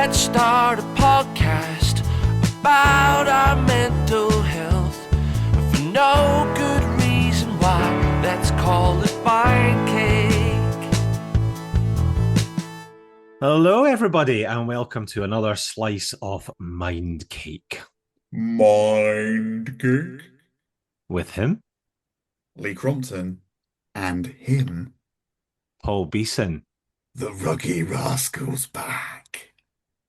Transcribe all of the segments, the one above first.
Let's start a podcast about our mental health for no good reason why. Let's call it Mind Cake. Hello, everybody, and welcome to another slice of Mind Cake. Mind Cake. With him, Lee Crompton, and him, Paul Beeson. the ruggy rascal's back.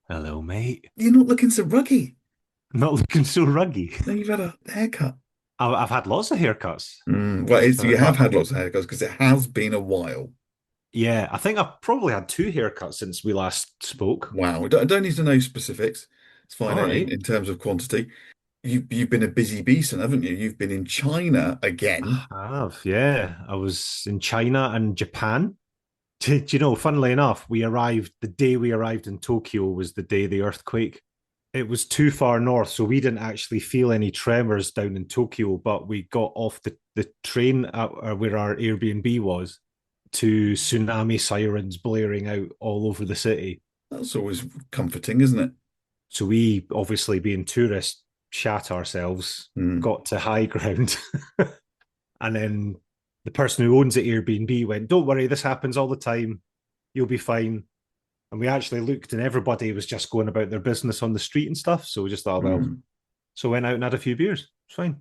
Hello, mate. You're not looking so ruggy. Not looking so ruggy. No, you've had a haircut. I've had lots of haircuts. You have had lots of haircuts because it has been a while. Yeah, I think I've probably had 2 haircuts since we last spoke. Wow. I don't need to know specifics. It's fine All right. in terms of quantity. You've been a busy beeson, haven't you? You've been in China again. I have, yeah. I was in China and Japan. Do you know, funnily enough, the day we arrived in Tokyo was the day of the earthquake. It was too far north, so we didn't actually feel any tremors down in Tokyo, but we got off the train where our Airbnb was to tsunami sirens blaring out all over the city. That's always comforting, isn't it? So we, obviously being tourists, shat ourselves, got to high ground. And then the person who owns the Airbnb went, "Don't worry, this happens all the time. You'll be fine." And we actually looked and everybody was just going about their business on the street and stuff. So we just thought, so went out and had a few beers. It's fine.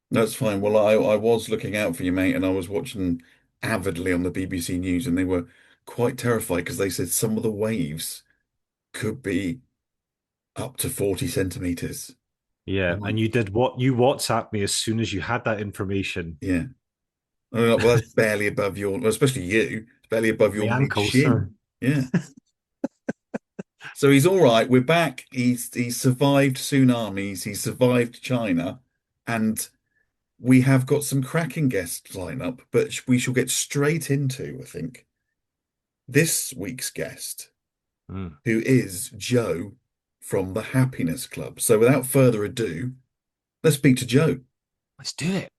That's fine. Well, I was looking out for you, mate, and I was watching avidly on the BBC News, and they were quite terrified because they said some of the waves could be up to 40 centimeters. Yeah. And you did what? You WhatsApped me as soon as you had that information. Yeah. Well, that's barely above well, especially you, it's barely above your ankles, shin. Yeah. So he's all right. We're back. He's survived tsunamis. He's survived China, and we have got some cracking guests lined up. But we shall get straight into, I think, this week's guest, who is Jo from the Happiness Club. So without further ado, let's speak to Jo. Let's do it.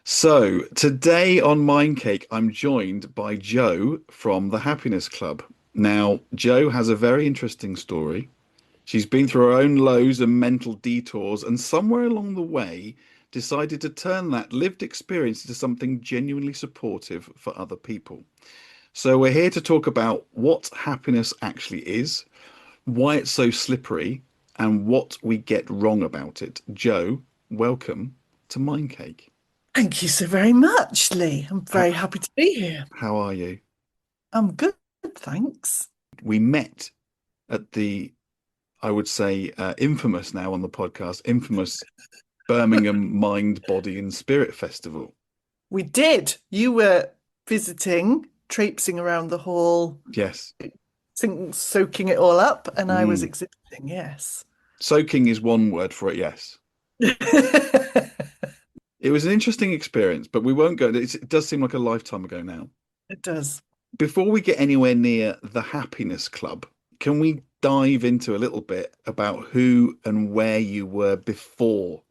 So today on Mind Cake, I'm joined by Jo from the Happiness Club. Now, Jo has a very interesting story. She's been through her own lows and mental detours, and somewhere along the way decided to turn that lived experience into something genuinely supportive for other people. So we're here to talk about what happiness actually is, why it's so slippery, and what we get wrong about it. Jo, welcome to Mind Cake. Thank you so very much, Lee. I'm very happy to be here. How are you? I'm good, thanks. We met at the, I would say, infamous now on the podcast, infamous Birmingham Mind, Body and Spirit Festival. We did. You were visiting, traipsing around the hall. Yes. Soaking it all up, and I was exhibiting, yes. Soaking is one word for it, yes. It was an interesting experience, but we won't go. It does seem like a lifetime ago now. It does. Before we get anywhere near the Happiness Club, can we dive into a little bit about who and where you were before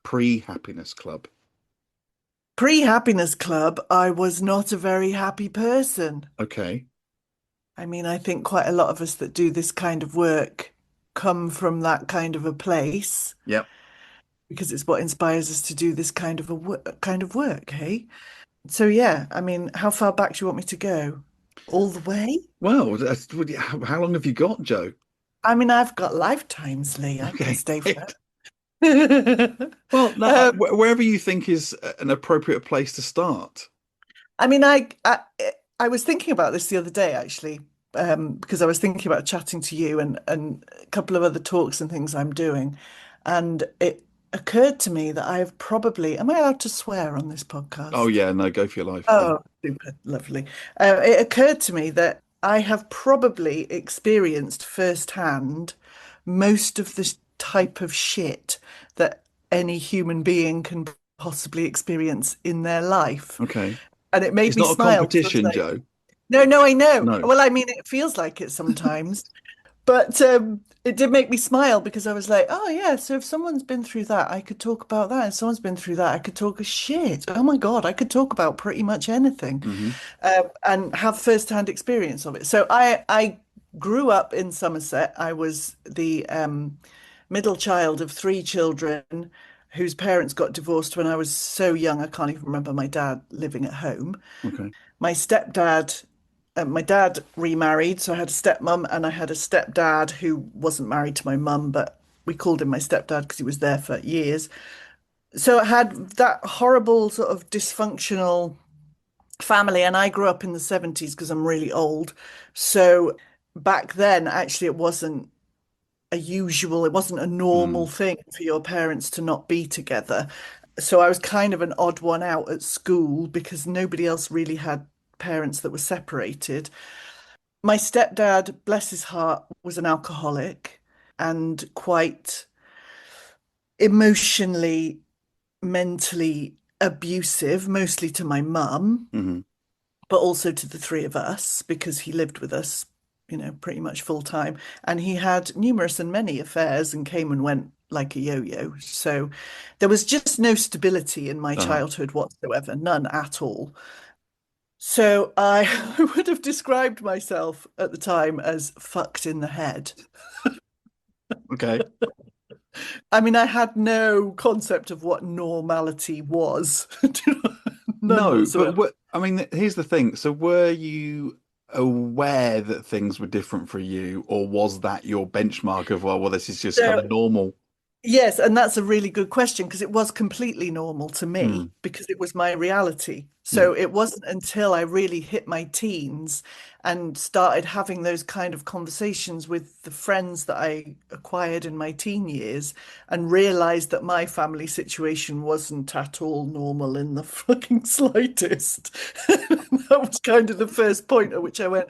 pre-Happiness Club? Pre-Happiness Club, I was not a very happy person. Okay. I mean, I think quite a lot of us that do this kind of work come from that kind of a place. Yep. Because it's what inspires us to do this kind of work, hey? So yeah, I mean, how far back do you want me to go? All the way? Well, how long have you got, Jo? I mean, I've got lifetimes, Lee. I can stay for that. Well, no, wherever you think is an appropriate place to start. I mean, I was thinking about this the other day, actually, because I was thinking about chatting to you and a couple of other talks and things I'm doing, and it occurred to me that I've probably, am I allowed to swear on this podcast? Oh yeah, no, go for your life. Oh, super, lovely. It occurred to me that I have probably experienced firsthand most of this type of shit that any human being can possibly experience in their life. Okay. And it made me smile. It's not a competition, Jo. No, I know. No. Well, I mean, it feels like it sometimes. But it did make me smile because I was like, oh yeah, so if someone's been through that, I could talk about that. If someone's been through that, I could talk a shit. Oh my God, I could talk about pretty much anything, Hmm. and have first-hand experience of it. So I grew up in Somerset. I was the middle child of three children whose parents got divorced when I was so young. I can't even remember my dad living at home. Okay. My stepdad, my dad remarried, so I had a stepmom and I had a stepdad who wasn't married to my mum, but we called him my stepdad because he was there for years. So I had that horrible sort of dysfunctional family, and I grew up in the 70s because I'm really old. So back then, actually, it wasn't a normal Mm. thing for your parents to not be together. So I was kind of an odd one out at school because nobody else really had parents that were separated. My stepdad, bless his heart, was an alcoholic and quite emotionally, mentally abusive, mostly to my mum, Hmm. but also to the three of us because he lived with us, pretty much full time. And he had numerous and many affairs and came and went like a yo-yo. So there was just no stability in my Uh-huh. childhood whatsoever, none at all. So I would have described myself at the time as fucked in the head. Okay. I mean, I had no concept of what normality was. None No, but whatsoever. what I mean, here's the thing. So were you aware that things were different for you, or was that your benchmark of, well, this is just kind So of normal? yes, and that's a really good question because it was completely normal to me Mm. because it was my reality. Yeah. So it wasn't until I really hit my teens and started having those kind of conversations with the friends that I acquired in my teen years and realized that my family situation wasn't at all normal in the fucking slightest. That was kind of the first point at which I went,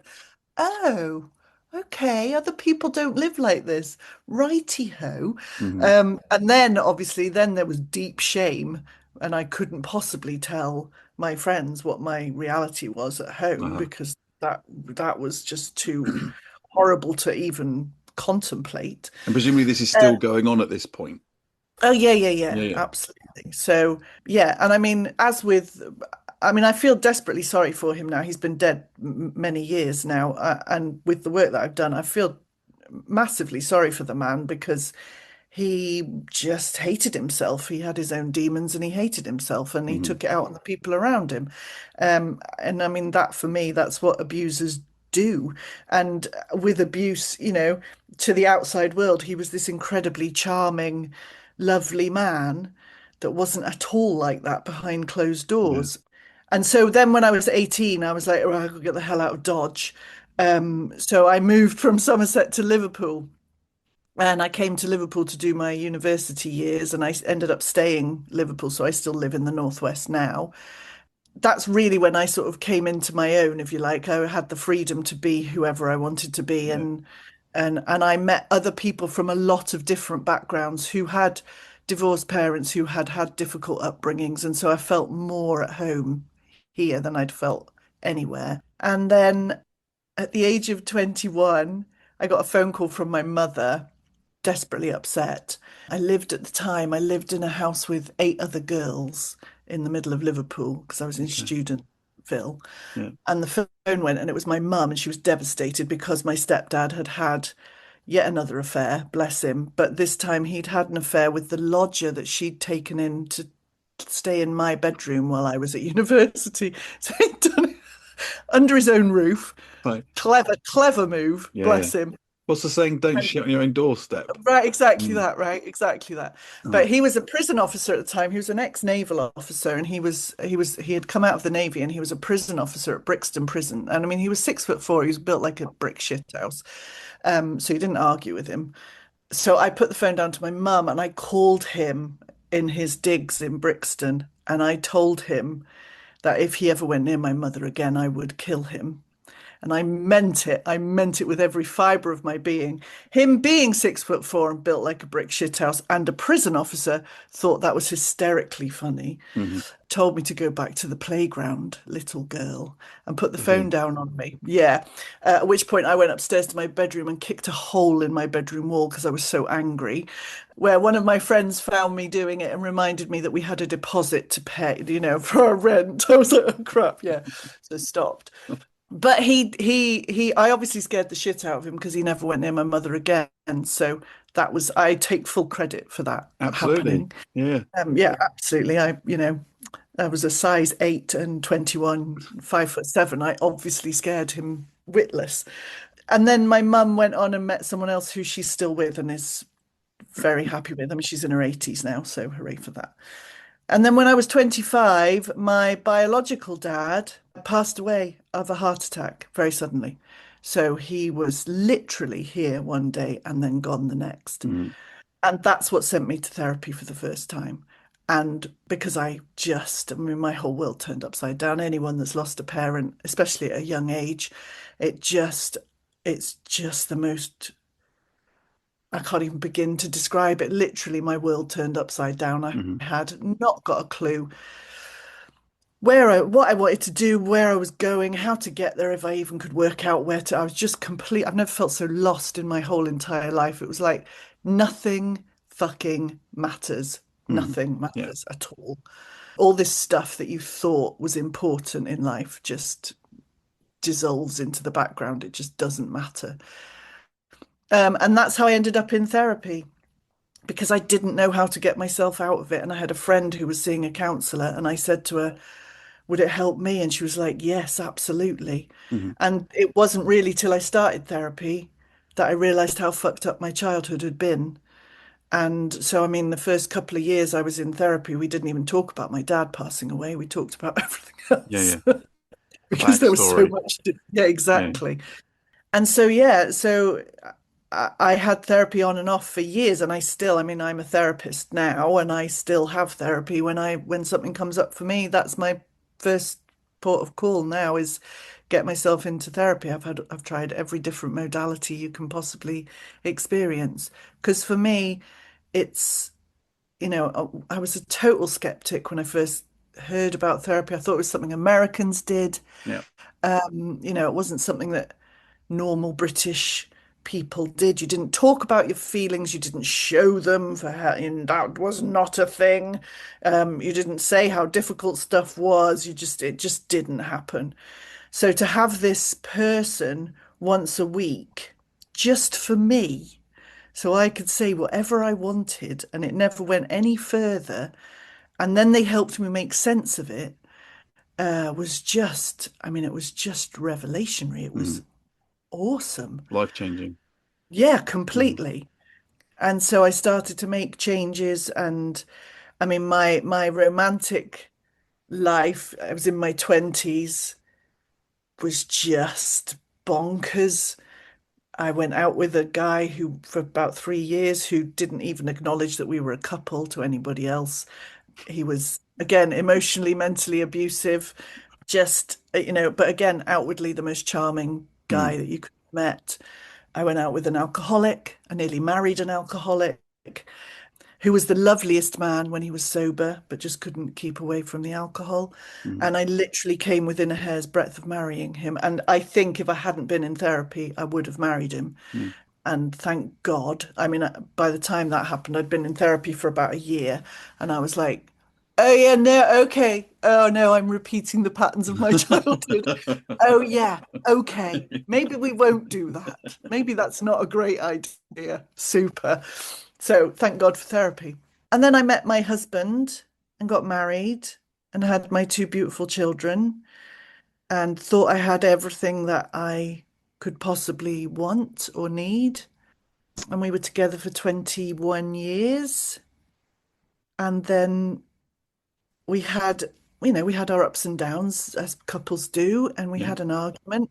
oh, okay, other people don't live like this. Righty-ho. Hmm. And then obviously then there was deep shame, and I couldn't possibly tell my friends what my reality was at home Uh-huh. because that was just too horrible to even contemplate. And presumably this is Uh, still going on at this point. oh yeah, Yeah, yeah, yeah. absolutely. So yeah, and I mean, I mean, I feel desperately sorry for him now. He's been dead many years now, and with the work that I've done, I feel massively sorry for the man because he just hated himself. He had his own demons and he hated himself and he Hmm. took it out on the people around him. And I mean, that for me, that's what abusers do. And with abuse, to the outside world, he was this incredibly charming, lovely man that wasn't at all like that behind closed Yeah. doors. And so then when I was 18, I was like, oh, I've got to get the hell out of Dodge. So I moved from Somerset to Liverpool. And I came to Liverpool to do my university years, and I ended up staying Liverpool, so I still live in the Northwest now. That's really when I sort of came into my own, if you like. I had the freedom to be whoever I wanted to be, Yeah. and I met other people from a lot of different backgrounds who had divorced parents who had had difficult upbringings, and so I felt more at home here than I'd felt anywhere. And then at the age of 21, I got a phone call from my mother desperately upset. I lived in a house with eight other girls in the middle of Liverpool because I was in Okay. Studentville. Yeah. And the phone went, and it was my mum, and she was devastated because my stepdad had had yet another affair, bless him. But this time he'd had an affair with the lodger that she'd taken in to stay in my bedroom while I was at university. So he'd done it under his own roof. Right. Clever, clever move, Yeah, yeah. bless him. What's the saying? Don't shit on your own doorstep. Right, exactly Mm. that, right, exactly that. Uh-huh. But he was a prison officer at the time. He was an ex-naval officer, and he had come out of the Navy, and he was a prison officer at Brixton Prison. And I mean, he was 6'4". He was built like a brick shit house. So you didn't argue with him. So I put the phone down to my mum, and I called him in his digs in Brixton, and I told him that if he ever went near my mother again, I would kill him. And I meant it. I meant it with every fibre of my being. Him being 6'4" and built like a brick shithouse and a prison officer thought that was hysterically funny. Hmm. Told me to go back to the playground, little girl, and put the Did phone he? down on me. Yeah. At which point I went upstairs to my bedroom and kicked a hole in my bedroom wall because I was so angry. Where one of my friends found me doing it and reminded me that we had a deposit to pay, for our rent. I was like, oh crap, yeah. So stopped. But I obviously scared the shit out of him because he never went near my mother again. So I take full credit for that Absolutely. happening. Yeah. Yeah, absolutely. I was a size 8 and 21, 5'7". I obviously scared him witless. And then my mum went on and met someone else who she's still with and is very happy with. I mean, she's in her 80s now, so hooray for that. And then when I was 25, my biological dad passed away of a heart attack very suddenly. So he was literally here one day and then gone the next. Mm. And that's what sent me to therapy for the first time. And because I mean, my whole world turned upside down. Anyone that's lost a parent, especially at a young age, it just, it's just the most, I can't even begin to describe it. Literally, my world turned upside down. I Hmm. had not got a clue what I wanted to do, where I was going, how to get there, if I even could work out I was just complete. I've never felt so lost in my whole entire life. It was like nothing fucking matters. Mm. Nothing Yeah. matters at all. All this stuff that you thought was important in life just dissolves into the background. It just doesn't matter. And that's how I ended up in therapy because I didn't know how to get myself out of it. And I had a friend who was seeing a counselor, and I said to her, would it help me? And she was like, yes, absolutely. Hmm. And it wasn't really till I started therapy that I realized how fucked up my childhood had been. And so, I mean, the first couple of years I was in therapy, we didn't even talk about my dad passing away. We talked about everything Yeah. else Yeah. because there was so Backstory. much yeah, Yeah. exactly. And so, yeah, so I had therapy on and off for years, and I mean, I'm a therapist now, and I still have therapy when something comes up for me. That's my first port of call now is get myself into therapy. I've tried every different modality you can possibly experience. Because for me, it's, I was a total skeptic when I first heard about therapy. I thought it was something Americans did. Yeah. It wasn't something that normal British people did. You didn't talk about your feelings. You didn't show them and that was not a thing. You didn't say how difficult stuff was. It just didn't happen. So to have this person once a week just for me, so I could say whatever I wanted and it never went any further, and then they helped me make sense of it, I mean, it was just revelationary. It was Mm. awesome. Life changing. Yeah, Hmm. completely. And so I started to make changes and I mean my romantic life, I was in my 20s, was just bonkers. I went out with a guy who for about 3 years who didn't even acknowledge that we were a couple to anybody else. He was again emotionally, mentally abusive, just but again, outwardly the most charming Mm. guy that you could have met. I went out with an alcoholic. I nearly married an alcoholic who was the loveliest man when he was sober, but just couldn't keep away from the alcohol. Mm. And I literally came within a hair's breadth of marrying him. And I think if I hadn't been in therapy, I would have married him. Mm. And thank God. I mean, by the time that happened, I'd been in therapy for about a year. And I was like, oh, yeah, no, okay. Oh, no, I'm repeating the patterns of my childhood. Oh, yeah, okay. Maybe we won't do that. Maybe that's not a great idea. Super. So thank God for therapy. And then I met my husband and got married and had my two beautiful children and thought I had everything that I could possibly want or need. And we were together for 21 years. And then we had, we had our ups and downs as couples do. And we Yeah. had an argument.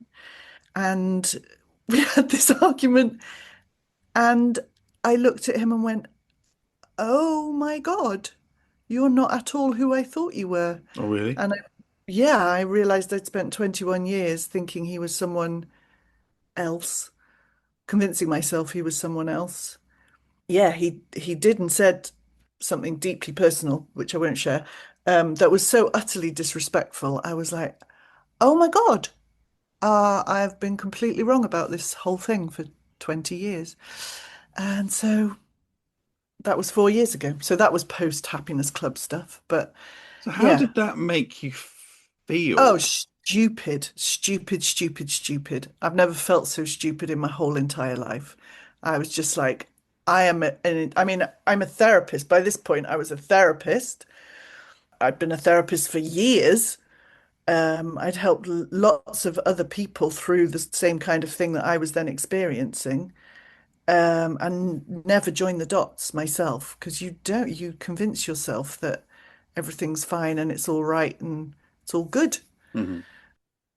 And we had this argument. And I looked at him and went, oh my God, you're not at all who I thought you were. Oh, really? And yeah, I realized I'd spent 21 years thinking he was someone else, convincing myself he was someone else. Yeah, he did and said something deeply personal, which I won't share, that was so utterly disrespectful. I was like, oh my God, I've been completely wrong about this whole thing for 20 years. And so that was 4 years ago. So that was post Happiness Club stuff. But So how yeah. did that make you Oh, feel? stupid, stupid, stupid, stupid. I've never felt so stupid in my whole entire life. I was just like, I mean, I'm a therapist. By this point, I was a therapist. I'd been a therapist for years. I'd helped lots of other people through the same kind of thing that I was then experiencing, and never joined the dots myself because you convince yourself that everything's fine and it's all right and it's all good. Mhm.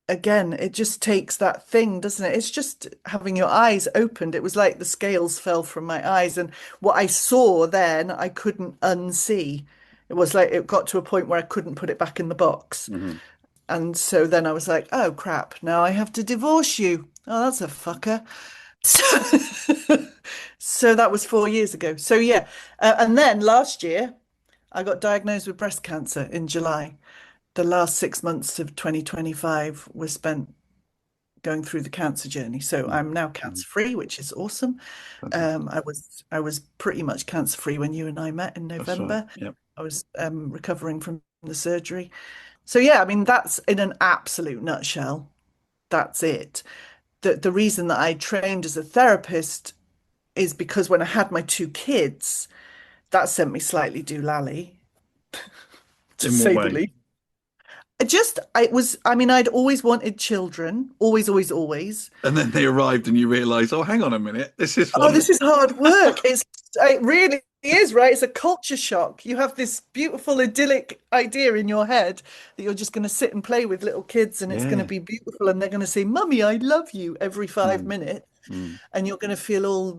Again, it just takes that thing, doesn't it? It's just having your eyes opened. It was like the scales fell from my eyes, and what I saw then, I couldn't unsee. It was like it got to a point where I couldn't put it back in the box. Mhm. And so then I was like, oh crap, now I have to divorce you. Oh, that's a fucker. So that was 4 years ago. So yeah. And then last year, I got diagnosed with breast cancer in July. The last 6 months of 2025 was spent going through the cancer journey. So Mhm. I'm now Mhm. cancer free, which is awesome. Fantastic. I was pretty much cancer free when you and I met in That's right. November. Yep. I was recovering from the surgery. So yeah, I mean that's in an absolute nutshell. That's it. The reason that I trained as a therapist is because when I had my two kids, that sent me slightly doolally, to In what say the way? least. I mean, I'd always wanted children, always, always, always. And then they arrived and you realize, oh, hang on a minute, this is Oh, fun. this is hard work. It really is, right? It's a culture shock. You have this beautiful idyllic idea in your head that you're just going to sit and play with little kids and it's going to Yeah. be beautiful and they're going to say, "Mummy, I love you" every five Mm. minutes. Mm. And you're going to feel all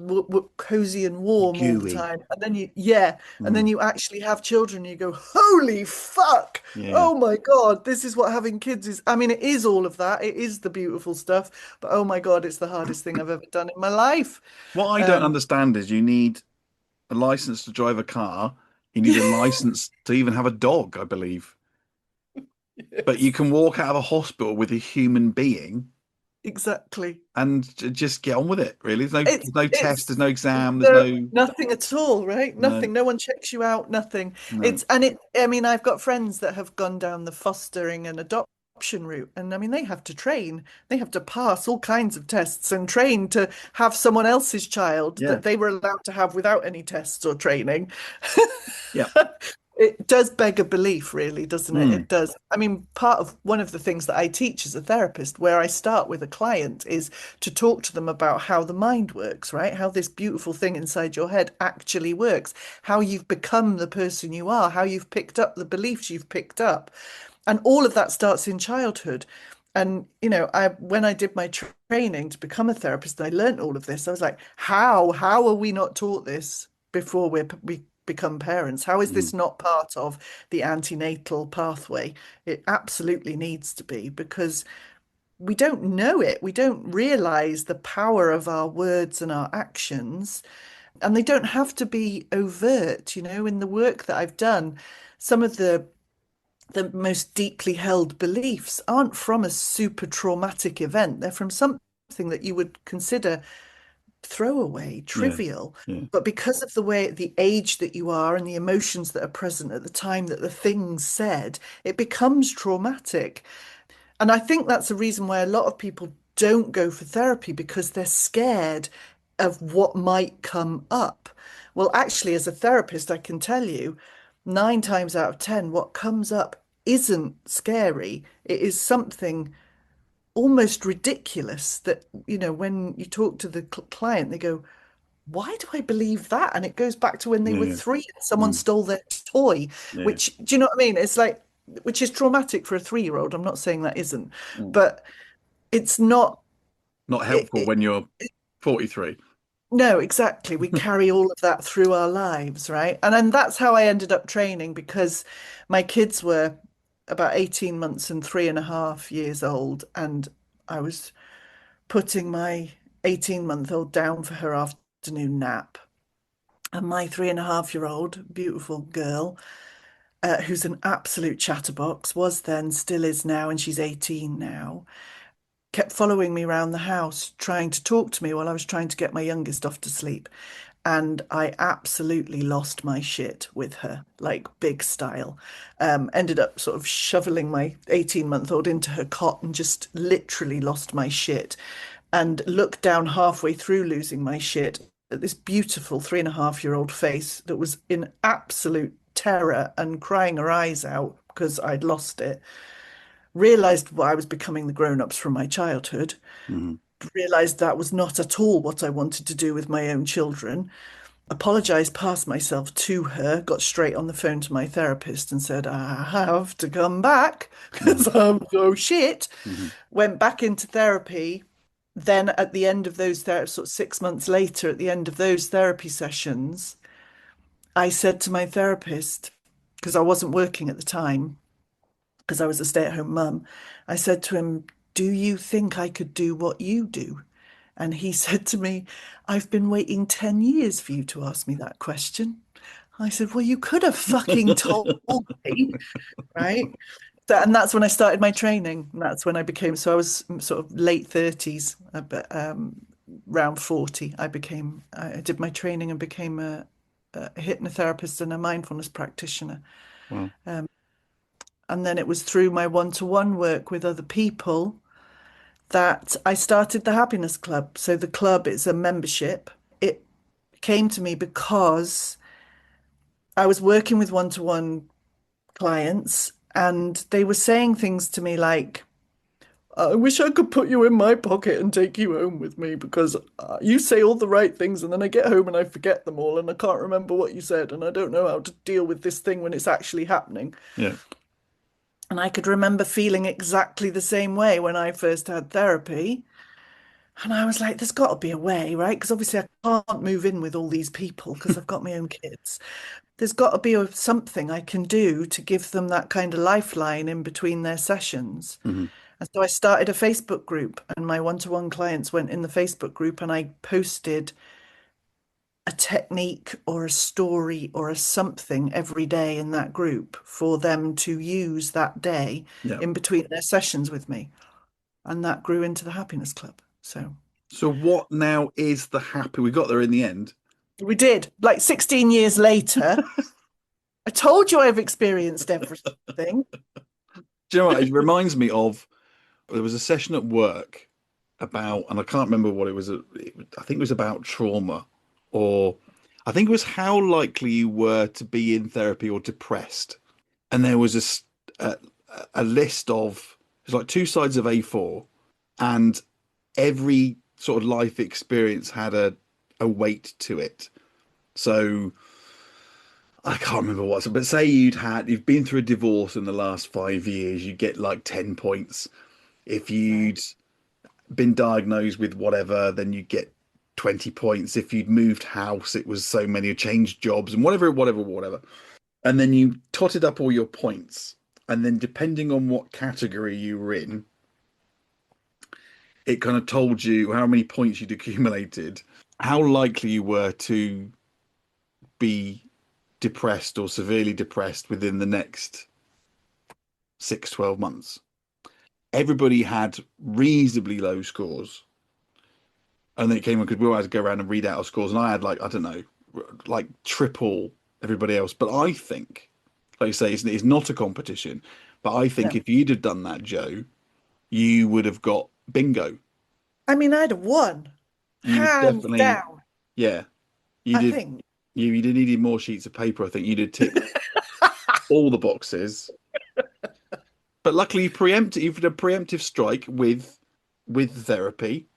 cozy and warm all the Gooey. time. And then yeah, and then Mm. you actually have children, and you go, holy fuck! Yeah. Oh my God, this is what having kids is. I mean, it is all of that. It is the beautiful stuff, but oh my God, it's the hardest thing I've ever done in my life. What I don't Um, understand is you need a license to drive a car. You need a license to even have a dog, I believe. But you yes, can walk out of a hospital with a human being exactly. and just get on with it, really. It's There's no test, there's it's no exam, there's there no nothing at all, right? no, Nothing. No one checks you out, nothing. no. I mean, I've got friends that have gone down the fostering and adoption route, and I mean, they have to train. They have to pass all kinds of tests and train to have someone else's child Yeah. that they were allowed to have without any tests or training. Yeah. It does beg a belief, really, doesn't it? Mm. It does. I mean, part of one of the things that I teach as a therapist, where I start with a client, is to talk to them about how the mind works, right? How this beautiful thing inside your head actually works, how you've become the person you are, how you've picked up the beliefs you've picked up. And all of that starts in childhood. And, I when I did my training to become a therapist, and I learned all of this, I was like, how are we not taught this before we become parents? How is Mm. this not part of the antenatal pathway? It absolutely needs to be because we don't know it. We don't realize the power of our words and our actions. And they don't have to be overt, in the work that I've done. Some of the most deeply held beliefs aren't from a super traumatic event. They're from something that you would consider throwaway, Yeah. trivial. Yeah. But because of the age that you are and the emotions that are present at the time that the thing's said, it becomes traumatic. And I think that's the reason why a lot of people don't go for therapy because they're scared of what might come up. Well, actually, as a therapist, I can tell you 9 times out of 10, what comes up isn't scary. It is something almost ridiculous that, when you talk to the client, they go, why do I believe that? And it goes back to when they were Yeah. 3 and someone Mm. stole their toy, Yeah. which, do you know what I mean? It's like, which is traumatic for a 3-year-old. I'm not saying that isn't, Mm. but it's not, Not it, helpful it, when you're 43. no, exactly. We carry all of that through our lives, right? And then that's how I ended up training because my kids were about 18 months and 3.5 years old, and I was putting my 18-month-old down for her afternoon nap. And my 3.5-year-old, beautiful girl, who's an absolute chatterbox, was then, still is now, and she's 18 now, kept following me around the house, trying to talk to me while I was trying to get my youngest off to sleep. And I absolutely lost my shit with her, like big style. Ended up sort of shoveling my 18-month-old into her cot and just literally lost my shit. And looked down halfway through losing my shit at this beautiful 3.5-year-old face that was in absolute terror and crying her eyes out because I'd lost it. Realized what I was becoming the grown-ups from my childhood. Hmm. Realized that was not at all what I wanted to do with my own children. Apologized past myself to her, got straight on the phone to my therapist and said, I have to come back because I'm so shit. Hmm. Went back into therapy. Then at the end of those, sort of 6 months later, at the end of those therapy sessions, I said to my therapist, because I wasn't working at the time, because I was a stay-at-home mum, I said to him, do you think I could do what you do? And he said to me, I've been waiting 10 years for you to ask me that question. I said, well, you could have fucking told me, right? And that's when I started my training. And that's when I became, so I was sort of late 30s, but around 40, I did my training and became a hypnotherapist and a mindfulness practitioner. Wow. And then it was through my one-to-one work with other people that I started the Happiness Club. So the club is a membership. It came to me because I was working with one-to-one clients and they were saying things to me like, I wish I could put you in my pocket and take you home with me because you say all the right things and then I get home and I forget them all and I can't remember what you said and I don't know how to deal with this thing when it's actually happening. Yeah. And I could remember feeling exactly the same way when I first had therapy. And I was like, there's got to be a way, right? Because obviously I can't move in with all these people because I've got my own kids. There's got to be something I can do to give them that kind of lifeline in between their sessions. Hmm. And so I started a Facebook group, and my one-to-one clients went in the Facebook group, and I posted a technique or a story or a something every day in that group for them to use that day Yeah. in between their sessions with me. And that grew into the Happiness Club. So what now is the happy? We got there in the end. We did, like 16 years later. I told you I've experienced everything. Do you know what? It reminds me of there was a session at work about, and I can't remember what it was. I think it was about trauma, or I think it was how likely you were to be in therapy or depressed. And there was a list of, it was like two sides of A4, and every sort of life experience had a weight to it. So I can't remember what, but say you've been through a divorce in the last 5 years, you get like 10 points. If you'd been diagnosed with whatever, then you get 20 points. If you'd moved house, it was so many, changed jobs and whatever. And then you totted up all your points. And then depending on what category you were in, it kind of told you how many points you'd accumulated, how likely you were to be depressed or severely depressed within the next 6-12 months. Everybody had reasonably low scores. And then it came on because we all had to go around and read out our scores. And I had like, I don't know, like triple everybody else. But I think, like you say, it's not a competition. But I think No. if you'd have done that, Jo, you would have got bingo. I mean, I'd have won, You would hands definitely, down, yeah. You I did. think. You did needed more sheets of paper. I think you did tick all the boxes. But luckily, you've had a preemptive strike with therapy,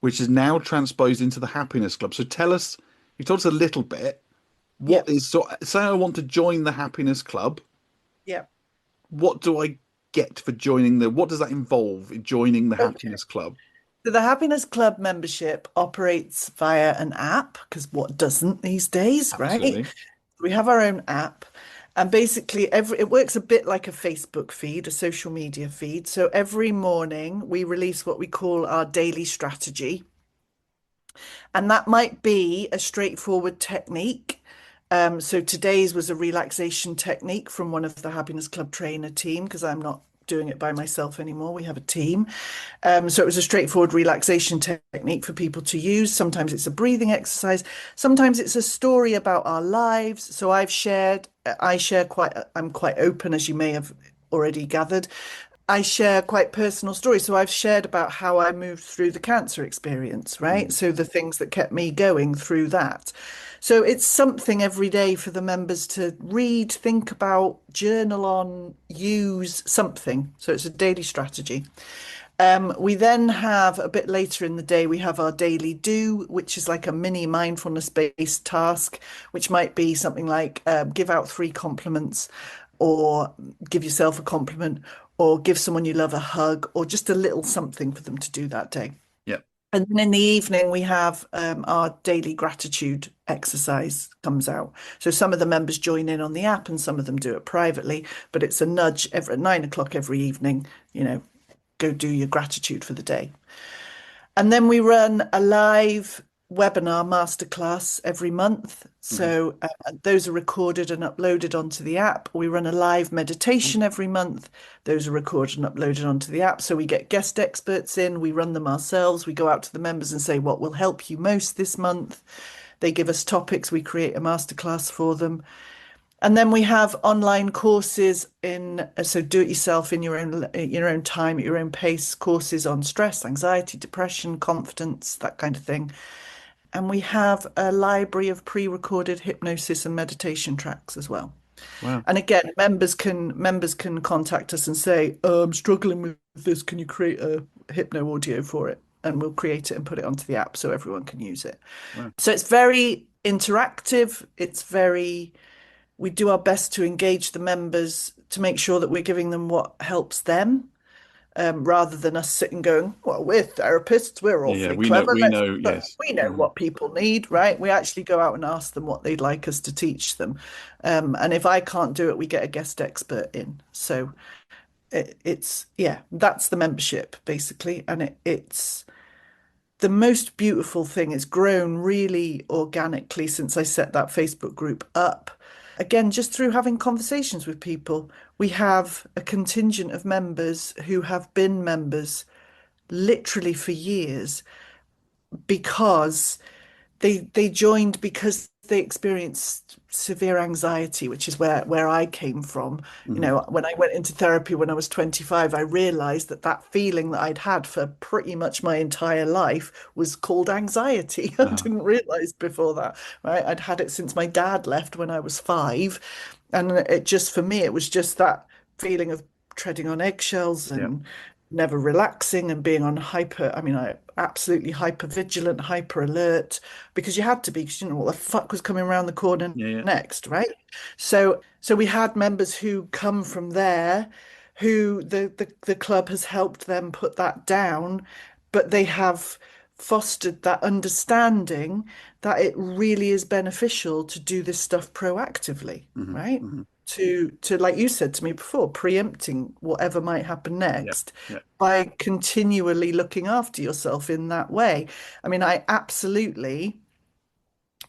which is now transposed into the Happiness Club. So tell us, you told us a little bit. What Yeah. is so? Say I want to join the Happiness Club. Yeah. What do I get for joining the? What does that involve in joining the Okay. Happiness Club? So the Happiness Club membership operates via an app, because what doesn't these days, right? Absolutely. We have our own app, And basically, it works a bit like a Facebook feed, a social media feed. So every morning we release what we call our daily strategy. And that might be a straightforward technique. So today's was a relaxation technique from one of the Happiness Club trainer team, because I'm not doing it by myself anymore. We have a team. So it was a straightforward relaxation technique for people to use. Sometimes it's a breathing exercise. Sometimes it's a story about our lives. So I'm quite open, as you may have already gathered. I share quite personal stories. So I've shared about how I moved through the cancer experience, right? Mm. So the things that kept me going through that. So it's something every day for the members to read, think about, journal on, use something. So it's a daily strategy. We then have a bit later in the day, we have our daily do, which is like a mini mindfulness based task, which might be something like give out 3 compliments, or give yourself a compliment, or give someone you love a hug, or just a little something for them to do that day. Yeah. And then in the evening, we have our daily gratitude exercise comes out. So some of the members join in on the app and some of them do it privately, but it's a nudge at 9 o'clock every evening, go do your gratitude for the day. And then we run a live webinar masterclass every month. Hmm. So those are recorded and uploaded onto the app. We run a live meditation every month. Those are recorded and uploaded onto the app. So we get guest experts in, we run them ourselves. We go out to the members and say, what will help you most this month? They give us topics. We create a masterclass for them. And then we have online courses so do it yourself in your own time, at your own pace, courses on stress, anxiety, depression, confidence, that kind of thing. And we have a library of pre-recorded hypnosis and meditation tracks as well. Wow. And again, members can contact us and say, oh, I'm struggling with this. Can you create a hypno audio for it? And we'll create it and put it onto the app so everyone can use it. Wow. So it's very interactive. We do our best to engage the members to make sure that we're giving them what helps them, rather than us sitting going, well, we're therapists, we're Yeah, yeah. awfully We know. clever. We know. Yes. We know Mhm. what people need, right? We actually go out and ask them what they'd like us to teach them. And if I can't do it, we get a guest expert in. So yeah, that's the membership basically. And it's the most beautiful thing. It's grown really organically since I set that Facebook group up. Again, just through having conversations with people. We have a contingent of members who have been members literally for years, because they joined because they experienced severe anxiety, which is where I came from. Mhm. When I went into therapy when I was 25, I realized that feeling that I'd had for pretty much my entire life was called anxiety. I Ah, didn't realize before that, right? I'd had it since my dad left when I was 5. And for me, it was just that feeling of treading on eggshells yeah. and never relaxing and being on I absolutely hyper vigilant, hyper alert, because you had to be, because you know what the fuck was coming around the corner Yeah. Yeah. next, right? So we had members who come from there, who the club has helped them put that down, but they have fostered that understanding that it really is beneficial to do this stuff proactively, Hmm. right? Hmm. To like you said to me before, preempting whatever might happen Yeah. next Yeah. by continually looking after yourself in that way. I mean, I absolutely,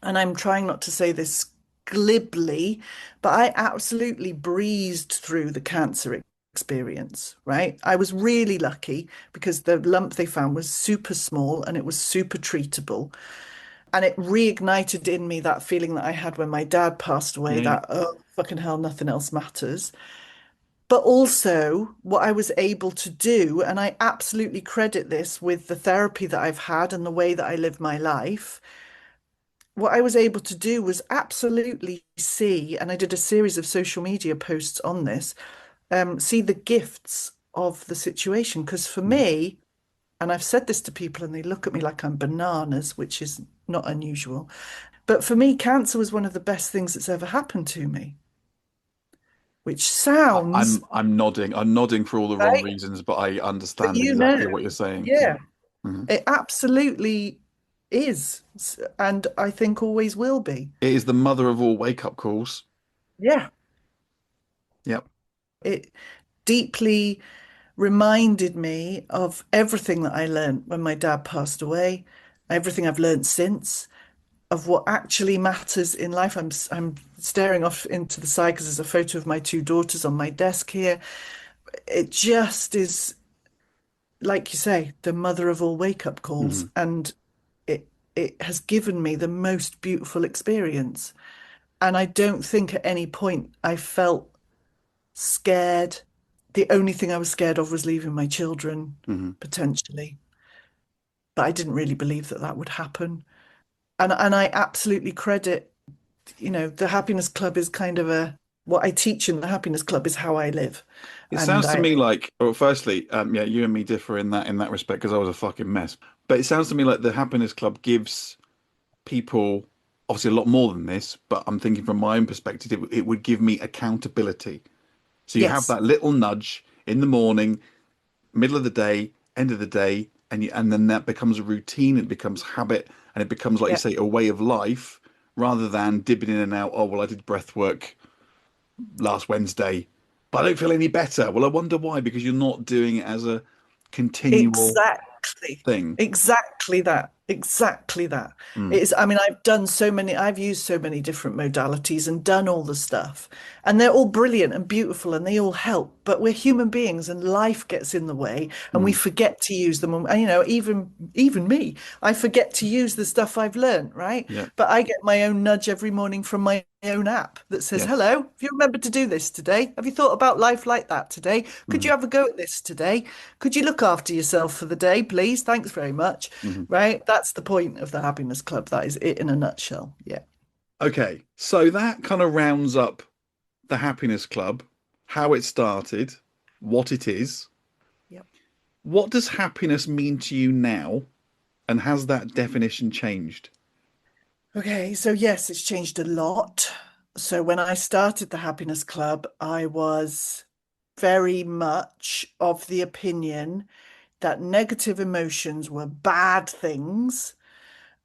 and I'm trying not to say this glibly, but I absolutely breezed through the cancer experience, right? I was really lucky because the lump they found was super small and it was super treatable. And it reignited in me that feeling that I had when my dad passed away, Yeah. Yeah. that, oh, fucking hell, nothing else matters. But also, what I was able to do, and I absolutely credit this with the therapy that I've had and the way that I live my life, what I was able to do was absolutely see, and I did a series of social media posts on this, see the gifts of the situation. Because for Mhm. me, and I've said this to people and they look at me like I'm bananas, which is not unusual. But for me, cancer was one of the best things that's ever happened to me, which sounds, I'm nodding. I'm nodding for all the wrong right? reasons, but I But understand exactly what you're saying. Yeah. yeah, Hmm. it absolutely is. And I think always will be. It is the mother of all wake-up calls. Yeah. Yep. It deeply reminded me of everything that I learned when my dad passed away, everything I've learned since, of what actually matters in life. I'm staring off into the side because there's a photo of my two daughters on my desk here. It just is, like you say, the mother of all wake-up calls, Hmm. and it has given me the most beautiful experience. And I don't think at any point I felt scared. The only thing I was scared of was leaving my children, Hmm. potentially. But I didn't really believe that that would happen. And I absolutely credit, the Happiness Club is kind of what I teach in the Happiness Club is how I live. It And sounds to me like, well, firstly, yeah, you and me differ in that respect because I was a fucking mess. But it sounds to me like the Happiness Club gives people obviously a lot more than this. But I'm thinking from my own perspective, it would give me accountability. So you have yes, that little nudge in the morning, middle of the day, end of the day, and then that becomes a routine, it becomes habit, and it becomes, like you yeah, say, a way of life rather than dipping in and out. Oh, well, I did breath work last Wednesday, but I don't feel any better. Well, I wonder why, because you're not doing it as a continual exactly, thing. exactly that, exactly that. Mm, It's, I mean, I've used so many different modalities and done all the stuff, and they're all brilliant and beautiful and they all help, but we're human beings and life gets in the way and we mm, forget to use them. And, even me, I forget to use the stuff I've learned, right? yeah. But I get my own nudge every morning from my own app that says, Yes. "Hello, have you remembered to do this today? Have you thought about life like that today? Could Hmm. you have a go at this today? Could you look after yourself for the day, please? Thanks very much." Hmm. Right? That's the point of the Happiness Club. That is it in a nutshell. Yeah. Okay, so that kind of rounds up the Happiness Club, how it started, what it is. Yep. What does happiness mean to you now, and has that definition changed? Okay, so yes, it's changed a lot. So when I started the Happiness Club, I was very much of the opinion that negative emotions were bad things,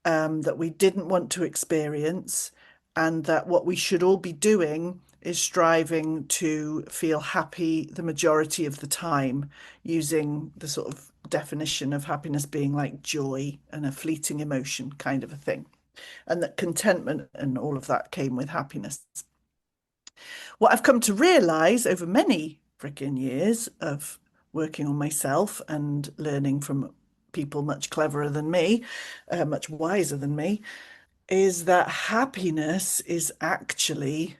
that we didn't want to experience, and that what we should all be doing is striving to feel happy the majority of the time, using the sort of definition of happiness being like joy and a fleeting emotion kind of a thing. And that contentment and all of that came with happiness. What I've come to realize over many freaking years of working on myself and learning from people much cleverer than me, much wiser than me, is that happiness is actually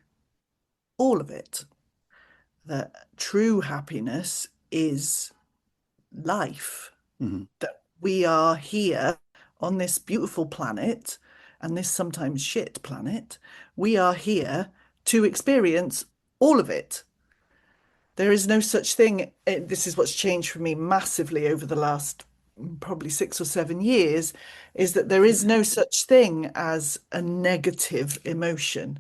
all of it. That true happiness is life, Hmm. that we are here on this beautiful planet and this sometimes shit planet. We are here to experience all of it. There is no such thing. This is what's changed for me massively over the last probably 6 or 7 years, is that there is no such thing as a negative emotion.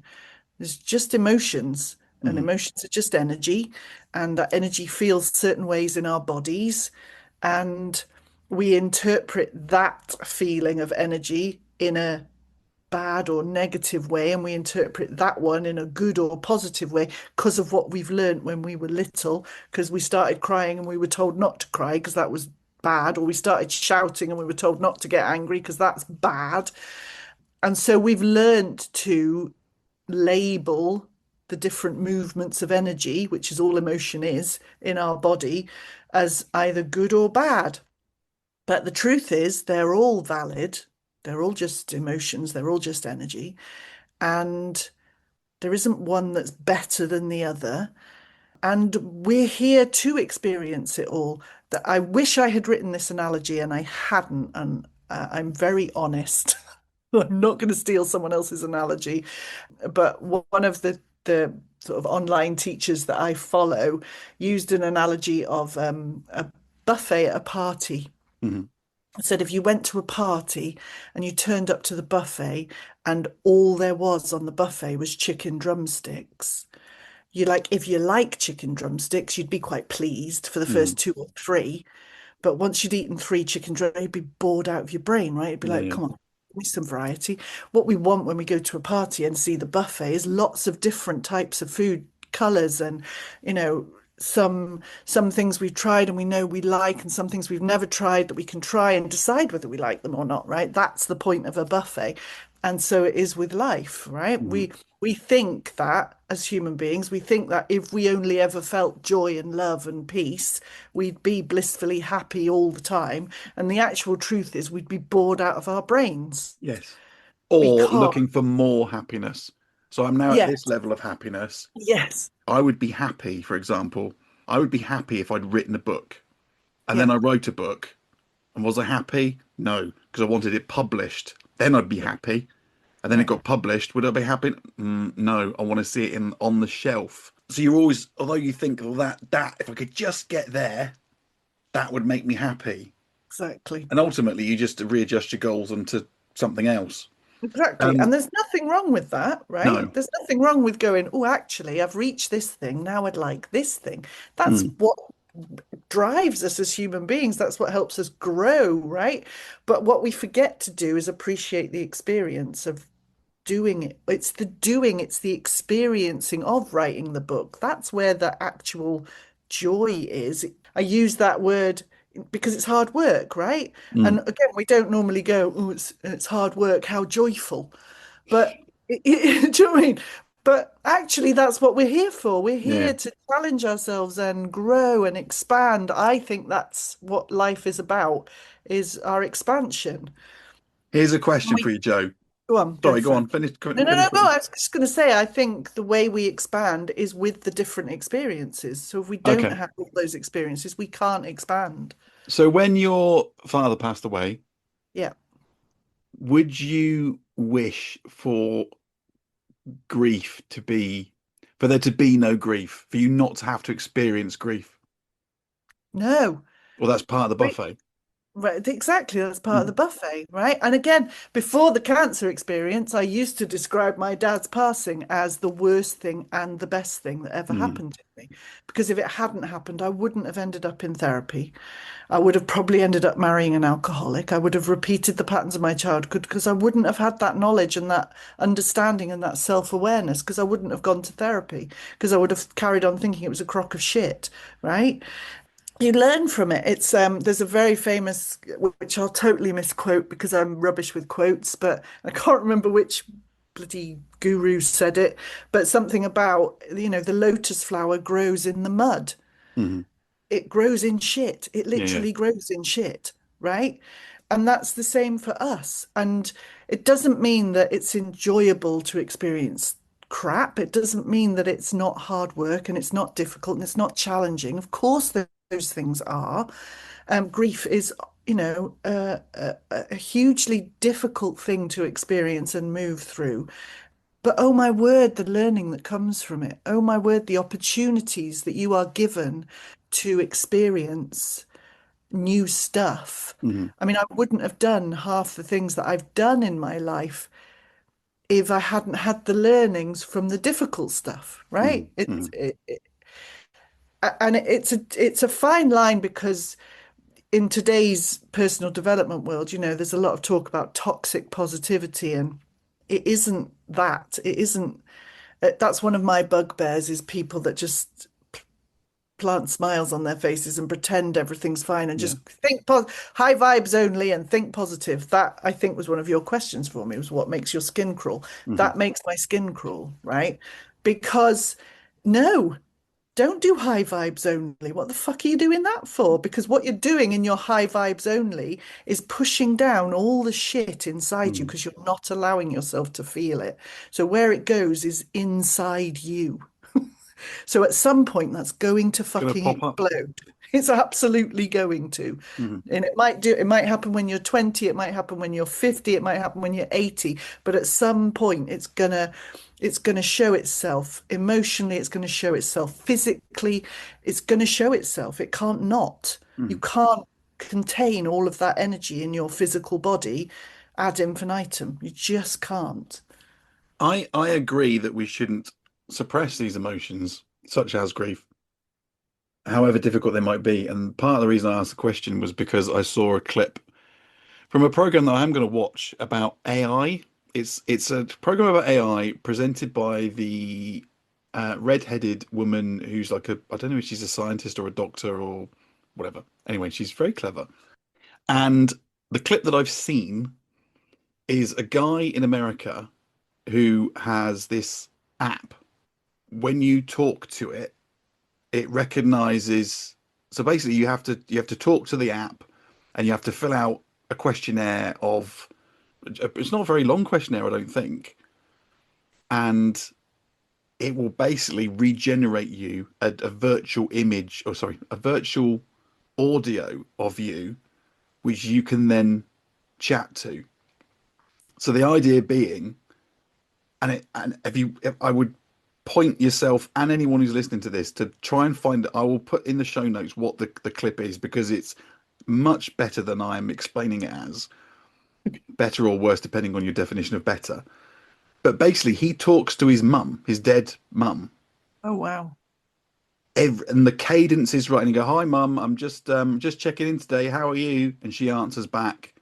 There's just emotions, and Hmm. emotions are just energy, and that energy feels certain ways in our bodies, and we interpret that feeling of energy in a bad or negative way, and we interpret that one in a good or positive way because of what we've learned when we were little, because we started crying and we were told not to cry because that was bad, or we started shouting and we were told not to get angry because that's bad. And so we've learned to label the different movements of energy, which is all emotion is in our body, as either good or bad. But the truth is, they're all valid. They're all just emotions. They're all just energy. And there isn't one that's better than the other. And we're here to experience it all. That I wish I had written this analogy and I hadn't. And I'm very honest. I'm not going to steal someone else's analogy. But one of the sort of online teachers that I follow used an analogy of a buffet at a party. Hmm. Said if you went to a party and you turned up to the buffet and all there was on the buffet was chicken drumsticks, if you like chicken drumsticks, you'd be quite pleased for the Hmm. first two or three. But once you'd eaten three chicken drumsticks, you'd be bored out of your brain, right? You'd be Yeah, like, yeah. come on, give me some variety. What we want when we go to a party and see the buffet is lots of different types of food colors, and you know, some things we've tried and we know we like, and some things we've never tried that we can try and decide whether we like them or not, right? That's the point of a buffet. And so it is with life, right? Mhm. We think that as human beings, we think that if we only ever felt joy and love and peace, we'd be blissfully happy all the time. And the actual truth is we'd be bored out of our brains Yes. Or because, looking for more happiness. So I'm now at this yes, level of happiness. yes, I would be happy, for example, I would be happy if I'd written a book and then yeah, I wrote a book. And was I happy? No, because I wanted it published. Then I'd be yeah, happy. And then it yeah, got published. Would I be happy? No, I want to see it in on the shelf. So you're always, although you think, well, that if I could just get there, that would make me happy. exactly. And ultimately, you just readjust your goals onto something else. Exactly. Um, And there's nothing wrong with that, right? no. There's nothing wrong with going, oh, actually, I've reached this thing. Now I'd like this thing. That's Mm, what drives us as human beings. That's what helps us grow, right? But what we forget to do is appreciate the experience of doing it. It's the doing, it's the experiencing of writing the book. That's where the actual joy is. I use that word because it's hard work, right? mm, And again, we don't normally go, oh, it's hard work, how joyful. But do you know what I mean? But actually, that's what we're here for. We're yeah. here to challenge ourselves and grow and expand. I think that's what life is about, is our expansion. Here's a And question we for you, Joe. go on, go Sorry, go for on. it. Finish. No, no, Finish no, what no. you. I was just going to say, I think the way we expand is with the different experiences. So if we don't Okay. have all those experiences, we can't expand. So when your father passed away, Yeah. would you wish for grief to be, for there to be no grief, for you not to have to experience grief? No. Well, that's part of the buffet. Right, exactly. That's part of the Mm, buffet, right? And again, before the cancer experience, I used to describe my dad's passing as the worst thing and the best thing that ever mm, happened to me. Because if it hadn't happened, I wouldn't have ended up in therapy. I would have probably ended up marrying an alcoholic. I would have repeated the patterns of my childhood because I wouldn't have had that knowledge and that understanding and that self-awareness because I wouldn't have gone to therapy because I would have carried on thinking it was a crock of shit, right? You learn from it. It's there's a very famous, which I'll totally misquote because I'm rubbish with quotes, but I can't remember which bloody guru said it, but something about, the lotus flower grows in the mud. mm. It grows in shit. It Yeah, yeah. literally grows in shit, right? And that's the same for us. And it doesn't mean that it's enjoyable to experience crap. It doesn't mean that it's not hard work and it's not difficult and it's not challenging. Of course, those things are. Grief is, a hugely difficult thing to experience and move through. But oh my word, the learning that comes from it. Oh my word, the opportunities that you are given to experience new stuff. Mm, I mean, I wouldn't have done half the things that I've done in my life if I hadn't had the learnings from the difficult stuff, mm, right? mm. And it's a fine line because in today's personal development world, there's a lot of talk about toxic positivity, and it isn't that. It isn't. That's one of my bugbears is people that just plant smiles on their faces and pretend everything's fine and Yeah. just high vibes only and think positive. That I think was one of your questions for me, was what makes your skin crawl. Hmm. That makes my skin crawl, right? Because no, don't do high vibes only. What the fuck are you doing that for? Because what you're doing in your high vibes only is pushing down all the shit inside you Mm. because you're not allowing yourself to feel it. So where it goes is inside you. So at some point, that's going to Gonna fucking pop up. explode. It's absolutely going to. Hmm. And it might happen when you're 20, it might happen when you're 50, it might happen when you're 80, but at some point it's gonna show itself. Emotionally, it's gonna show itself. Physically, it's gonna show itself. It can't not. You Hmm. can't contain all of that energy in your physical body ad infinitum. You just can't. I agree that we shouldn't suppress these emotions, such as grief, however difficult they might be. And part of the reason I asked the question was because I saw a clip from a program that I'm going to watch about AI. It's a program about AI presented by the red-headed woman who's like I don't know if she's a scientist or a doctor or whatever. Anyway, she's very clever. And the clip that I've seen is a guy in America who has this app. When you talk to it, it recognizes. So basically, you have to talk to the app, and you have to fill out a questionnaire of. It's not a very long questionnaire, I don't think, and it will basically regenerate you a virtual image, or sorry, a virtual audio of you, which you can then chat to. So the idea being, and if I would point yourself and anyone who's listening to this to try and find. I will put in the show notes what the clip is, because it's much better than I am explaining it as. Better or worse, depending on your definition of better. But basically, he talks to his mum, his dead mum. Oh, wow. And the cadence is right. And you go, "Hi, mum. I'm just checking in today. How are you?" And she answers back,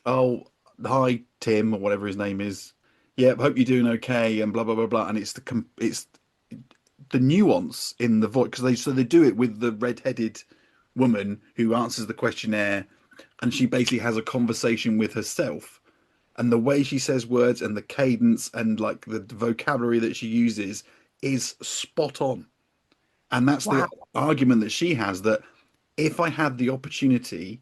"Oh, hi, Tim," or whatever his name is. "Yeah, hope you're doing okay," and blah blah blah blah. And it's the nuance in the voice, because they do it with the red-headed woman who answers the questionnaire, and she basically has a conversation with herself. And the way she says words and the cadence and like the vocabulary that she uses is spot on. And that's the Wow. argument that she has, that if I had the opportunity,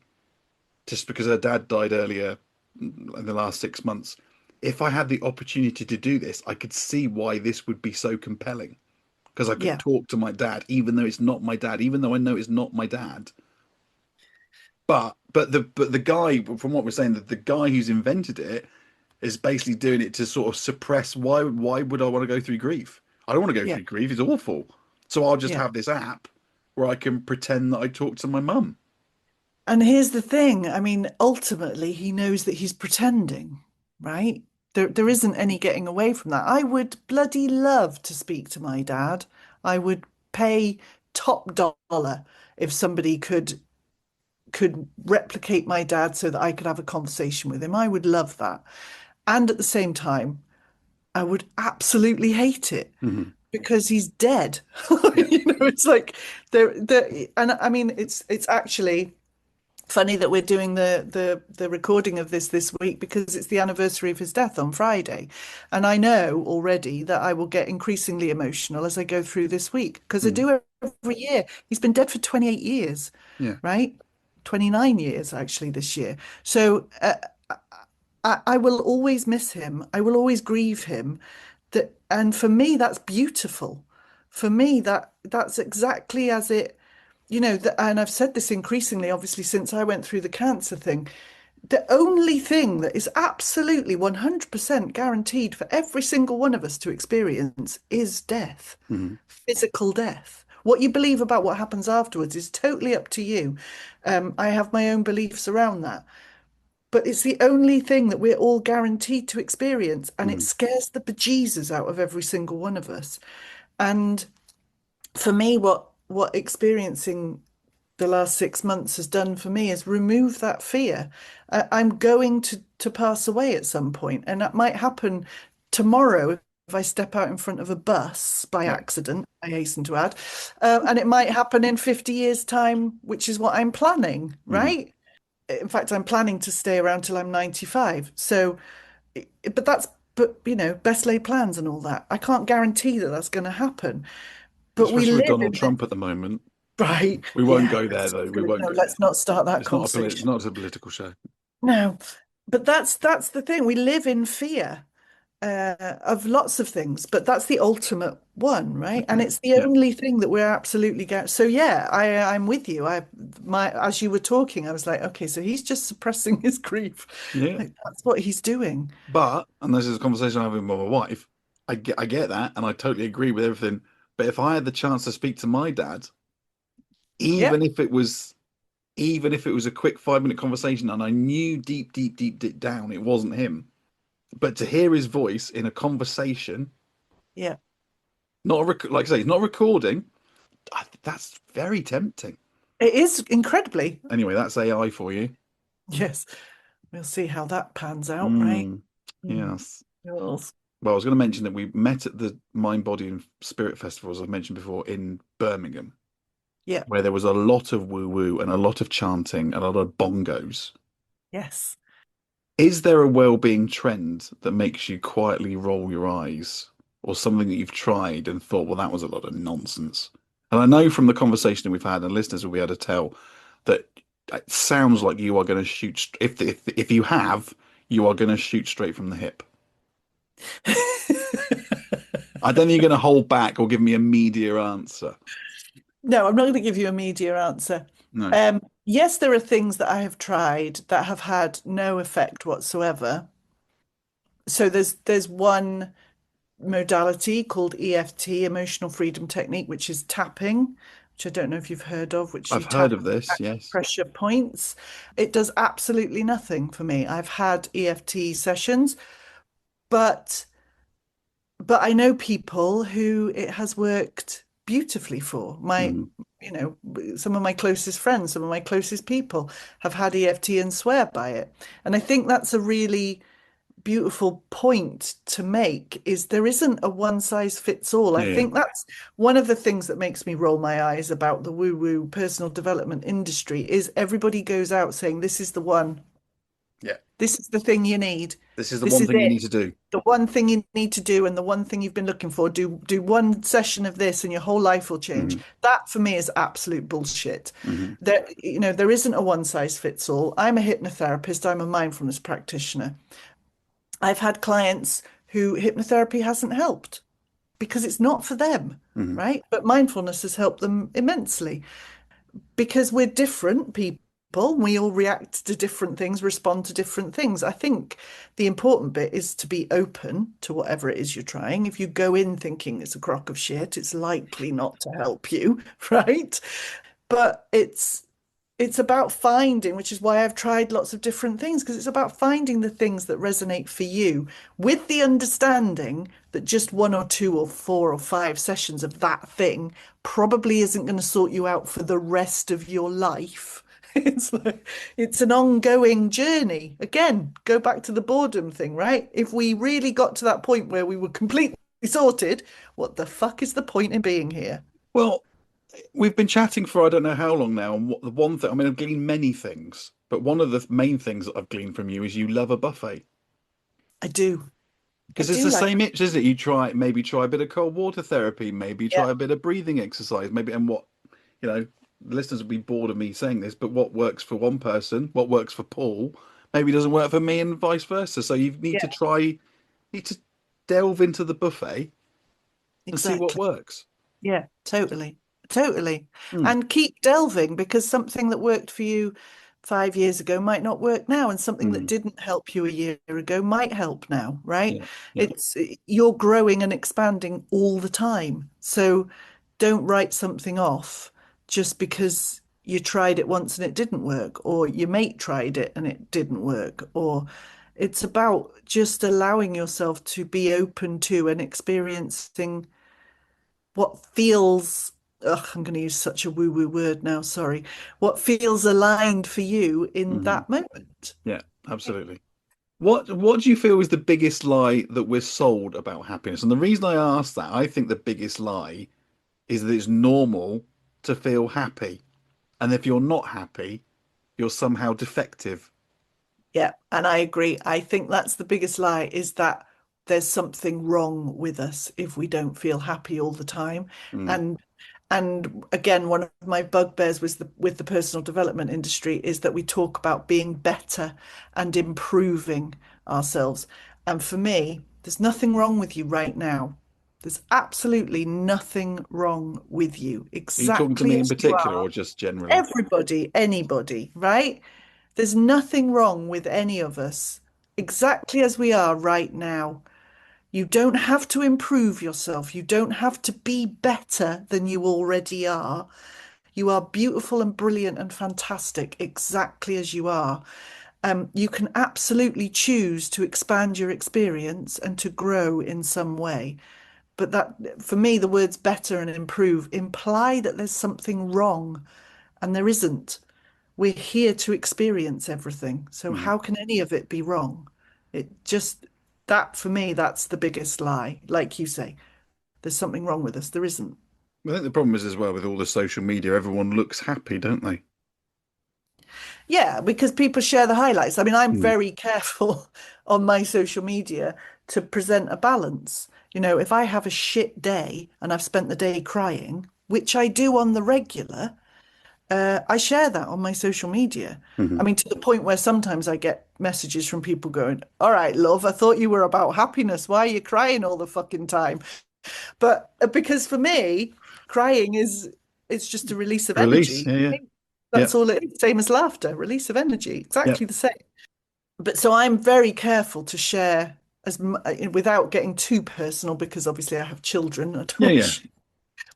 just because her dad died earlier in the last 6 months, if I had the opportunity to do this, I could see why this would be so compelling. Because I could Yeah. talk to my dad, even though it's not my dad, even though I know it's not my dad. But the guy, from what we're saying, that the guy who's invented it is basically doing it to sort of suppress. Why would I want to go through grief? I don't want to go Yeah. through grief. It's awful. So I'll just Yeah. have this app where I can pretend that I talk to my mum. And here's the thing. I mean, ultimately, he knows that he's pretending, right? There isn't any getting away from that. I would bloody love to speak to my dad. I would pay top dollar if somebody could replicate my dad so that I could have a conversation with him. I would love that. And at the same time, I would absolutely hate it Mhm. because he's dead. Yeah. It's like there, and I mean, it's actually funny that we're doing the recording of this week because it's the anniversary of his death on Friday. And I know already that I will get increasingly emotional as I go through this week because I Mhm. do every year. He's been dead for 28 years, Yeah. right? 29 years actually this year. So I will always miss him. I will always grieve him. And for me, that's beautiful. For me, that's exactly as it, and I've said this increasingly, obviously, since I went through the cancer thing. The only thing that is absolutely 100% guaranteed for every single one of us to experience is death, Mhm. physical death. What you believe about what happens afterwards is totally up to you. I have my own beliefs around that. But it's the only thing that we're all guaranteed to experience, and it Mhm. scares the bejesus out of every single one of us. And for me, what experiencing the last 6 months has done for me is remove that fear. I'm going to pass away at some point, and that might happen tomorrow if I step out in front of a bus by Yeah. accident, I hasten to add. And it might happen in 50 years' time, which is what I'm planning, Mhm. right? In fact, I'm planning to stay around till I'm 95. So, best laid plans and all that. I can't guarantee that that's going to happen. But we Especially with live Donald in the Trump at the moment. right. We won't Yeah. go there, though. We won't No, go there. let's not start that It's not conversation. not a political show. No, but that's the thing. We live in fear of lots of things, but that's the ultimate one, right? And it's the Yeah. only thing that we're absolutely going. So yeah, I'm with you. As you were talking, I was like, okay, so he's just suppressing his grief. Yeah. Like that's what he's doing. But, and this is a conversation I'm having with my wife, I get that, and I totally agree with everything. But if I had the chance to speak to my dad, even Yep. if it was even if it was a quick 5 minute conversation and I knew deep, deep, deep, deep down it wasn't him, but to hear his voice in a conversation, Yeah. not like I say, it's not recording, that's very tempting. It is incredibly. Anyway, that's AI for you. Yes. We'll see how that pans out, right? Mm, Mm. yes. Yes. Well, I was going to mention that we met at the Mind, Body, and Spirit Festival, as I've mentioned before, in Birmingham, Yeah. where there was a lot of woo woo and a lot of chanting and a lot of bongos. Yes. Is there a well-being trend that makes you quietly roll your eyes, or something that you've tried and thought, well, that was a lot of nonsense? And I know from the conversation that we've had, and listeners will be able to tell that it sounds like you are going to shoot. If you have, you are going to shoot straight from the hip. I don't think you're going to hold back or give me a media answer. No, I'm not going to give you a media answer. No. Yes, there are things that I have tried that have had no effect whatsoever. So there's one modality called EFT, Emotional Freedom Technique, which is tapping, which I don't know if you've heard of, which you I've heard tap of this, yes. pressure points. It does absolutely nothing for me. I've had EFT sessions, but I know people who it has worked beautifully for. Mhm. Some of my closest friends, some of my closest people have had EFT and swear by it. And I think that's a really beautiful point to make is there isn't a one size fits all. I Yeah, yeah. think that's one of the things that makes me roll my eyes about the woo-woo personal development industry is everybody goes out saying this is the one. Yeah. This is the thing you need. This is the This one is thing you it. need to do. The one thing you need to do and the one thing you've been looking for. Do one session of this and your whole life will change. Hmm. That for me is absolute bullshit. Hmm. There isn't a one size fits all. I'm a hypnotherapist, I'm a mindfulness practitioner. I've had clients who hypnotherapy hasn't helped because it's not for them, Hmm. right? But mindfulness has helped them immensely because we're different people. We all react to different things, respond to different things. I think the important bit is to be open to whatever it is you're trying. If you go in thinking it's a crock of shit, it's likely not to help you, right? But it's about finding, which is why I've tried lots of different things, because it's about finding the things that resonate for you with the understanding that just one or two or four or five sessions of that thing probably isn't going to sort you out for the rest of your life. It's an ongoing journey. Again, go back to the boredom thing, right? If we really got to that point where we were completely sorted, what the fuck is the point in being here? Well, we've been chatting for I don't know how long now, and what the one thing I mean, I've gleaned many things, but one of the main things that I've gleaned from you is you love a buffet. I do. I Because it's do the like, same itch, isn't it? You try a bit of cold water therapy, maybe yeah, try a bit of breathing exercise, maybe and what, you know, listeners will be bored of me saying this, but what works for one person, what works for Paul, maybe doesn't work for me and vice versa. So you need yeah, to need to delve into the buffet and see what exactly. works. Yeah, totally. Totally. Hmm. And keep delving because something that worked for you 5 years ago might not work now, and something that Hmm. didn't help you a year ago might help now, right? Yeah. Yeah. It's you're growing and expanding all the time. So don't write something off just because you tried it once and it didn't work, or your mate tried it and it didn't work, or it's about just allowing yourself to be open to and experiencing what feels, ugh, I'm going to use such a woo-woo word now, sorry, what feels aligned for you in Hmm. that moment. Yeah. Absolutely. What do you feel is the biggest lie that we're sold about happiness? And the reason I ask that, I think the biggest lie is that it's normal to feel happy. And if you're not happy, you're somehow defective. Yeah, and I agree. I think that's the biggest lie is that there's something wrong with us if we don't feel happy all the time. Mm, And again, one of my bugbears was with the personal development industry is that we talk about being better and improving ourselves. And for me, there's nothing wrong with you right now. There's absolutely nothing wrong with you, are you talking to exactly me in as you particular are. or just generally? Everybody, anybody, right? There's nothing wrong with any of us, exactly as we are right now. You don't have to improve yourself. You don't have to be better than you already are. You are beautiful and brilliant and fantastic exactly as you are. You can absolutely choose to expand your experience and to grow in some way. But that, for me, the words better and improve imply that there's something wrong, and there isn't. We're here to experience everything. So Mm, how can any of it be wrong? It just That for me, that's the biggest lie. Like you say, there's something wrong with us. There isn't. I think the problem is as well with all the social media, everyone looks happy, don't they? Yeah, because people share the highlights. I mean, I'm Mm. very careful on my social media to present a balance. You know, if I have a shit day and I've spent the day crying, which I do on the regular, I share that on my social media. I Hmm. mean, to the point where sometimes I get messages from people going, "All right, love, I thought you were about happiness. Why are you crying all the fucking time?" But because for me, crying is it's just a release of Release, energy. yeah, yeah, yeah, That's all it is. Same as laughter, release of energy, yeah, exactly the same. But so I'm very careful to share without getting too personal because obviously I have children. I don't yeah, want yeah. to,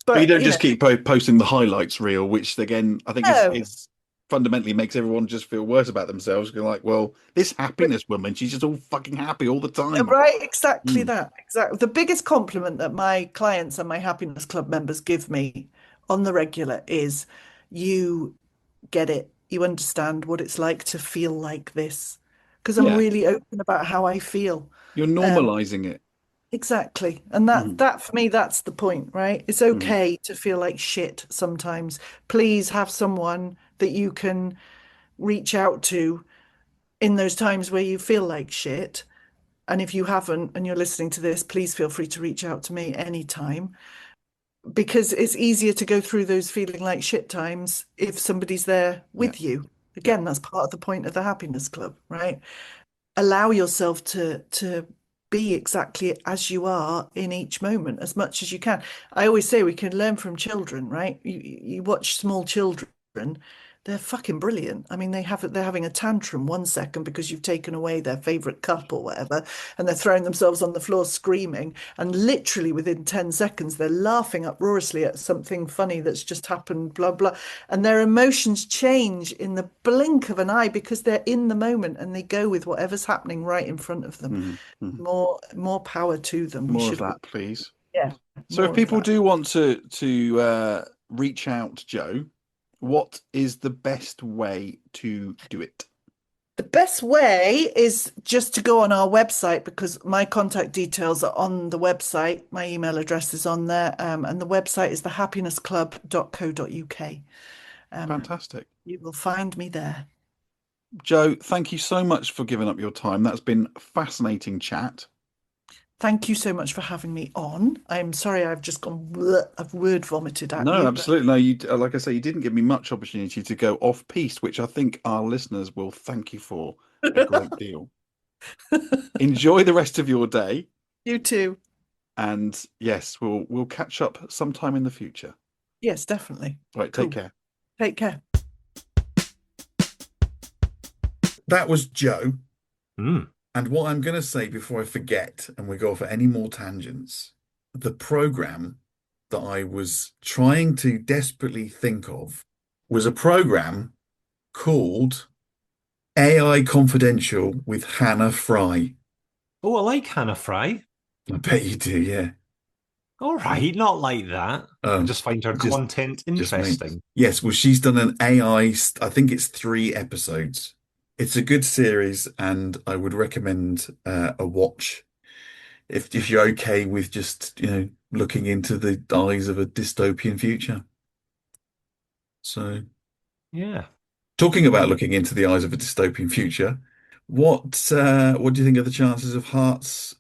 But you but don't just keep posting the highlights reel, which again I think is no, is fundamentally makes everyone just feel worse about themselves. You're like, well, this happiness woman, she's just all fucking happy all the time. right, exactly Mm. that. Exactly. The biggest compliment that my clients and my Happiness Club members give me on the regular is you get it. You understand what it's like to feel like this. Because I'm Yeah, really open about how I feel. you're Um, normalizing it. exactly. And that Hmm. that for me, that's the point, right? It's Hmm. okay to feel like shit sometimes. Please have someone that you can reach out to in those times where you feel like shit. And if you haven't and you're listening to this, please feel free to reach out to me anytime because it's easier to go through those feeling like shit times if somebody's there Yeah, with you. yeah, Again, that's part of the point of the Happiness Club, right? Allow yourself to be exactly as you are in each moment as much as you can. I always say we can learn from children, right? You watch small children, they're fucking brilliant. I mean, they're having a tantrum 1 second because you've taken away their favorite cup or whatever, and they're throwing themselves on the floor screaming. And literally within 10 seconds, they're laughing uproariously at something funny that's just happened, blah, blah. And their emotions change in the blink of an eye because they're in the moment and they go with whatever's happening right in front of them. hmm. Hmm. More power to them. We More of should, that, please. yeah, So if more of people that. do want to reach out, Joe, what is the best way to do it? The best way is just to go on our website because my contact details are on the website. My email address is on there, and the website is thehappinessclub.co.uk. Um, Fantastic. you will find me there. Joe, thank you so much for giving up your time. That's been a fascinating chat. Thank you so much for having me on. I'm sorry I've just gone, bleh, I've word vomited at No, you, but absolutely. No, you like I say, you didn't give me much opportunity to go off piece, which I think our listeners will thank you for a great deal. Enjoy the rest of your day, you too. and yes, we'll catch up sometime in the future. Yes, definitely. Right, take Cool. care. Take care. That was Joe. Mm. And what I'm going to say before I forget, and we go off at any more tangents, the program that I was trying to desperately think of was a program called AI Confidential with Hannah Fry. Oh, I like Hannah Fry. I bet you do, yeah. All right, not like that. I Um, just find her just content just me. interesting. Yes, well, she's done an AI, I think it's 3 episodes. It's a good series, and I would recommend a watch if you're okay with just, looking into the eyes of a dystopian future. So, Yeah. talking about looking into the eyes of a dystopian future, what do you think of the chances of Hearts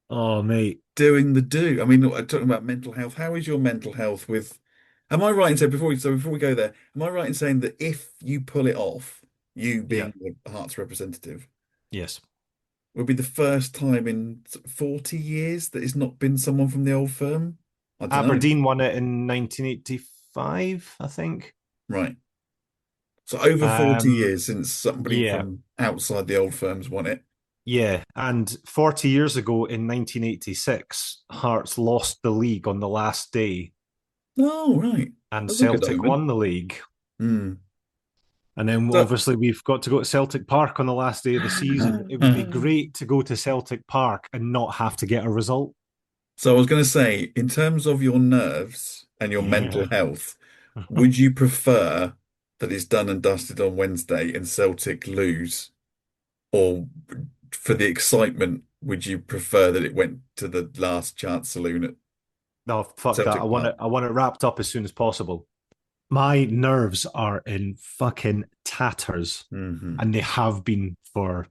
Oh, mate. doing the do? I mean, talking about mental health, how is your mental health with? Am I right in saying before we go there, am I right in saying that if you pull it off, you Yeah. being the Hearts representative, Yes. will be the first time in 40 years that it's not been someone from the old firm? I don't know. Aberdeen won it in 1985, I think. Right. So over 40 Um, years since somebody yeah. from outside the old firms won it. Yeah. And 40 years ago in 1986, Hearts lost the league on the last day Oh, right. and That's a good Celtic omen. won the league. Hmm. And then So, obviously we've got to go to Celtic Park on the last day of the season. It would be great to go to Celtic Park and not have to get a result. so I was going to say, in terms of your nerves and your mental Yeah. health, would you prefer that it's done and dusted on Wednesday and Celtic lose, or for the excitement, would you prefer that it went to the last chance saloon at No, fuck that. Celtic Park? I want it wrapped up as soon as possible. My nerves are in fucking tatters, Hmm. and they have been for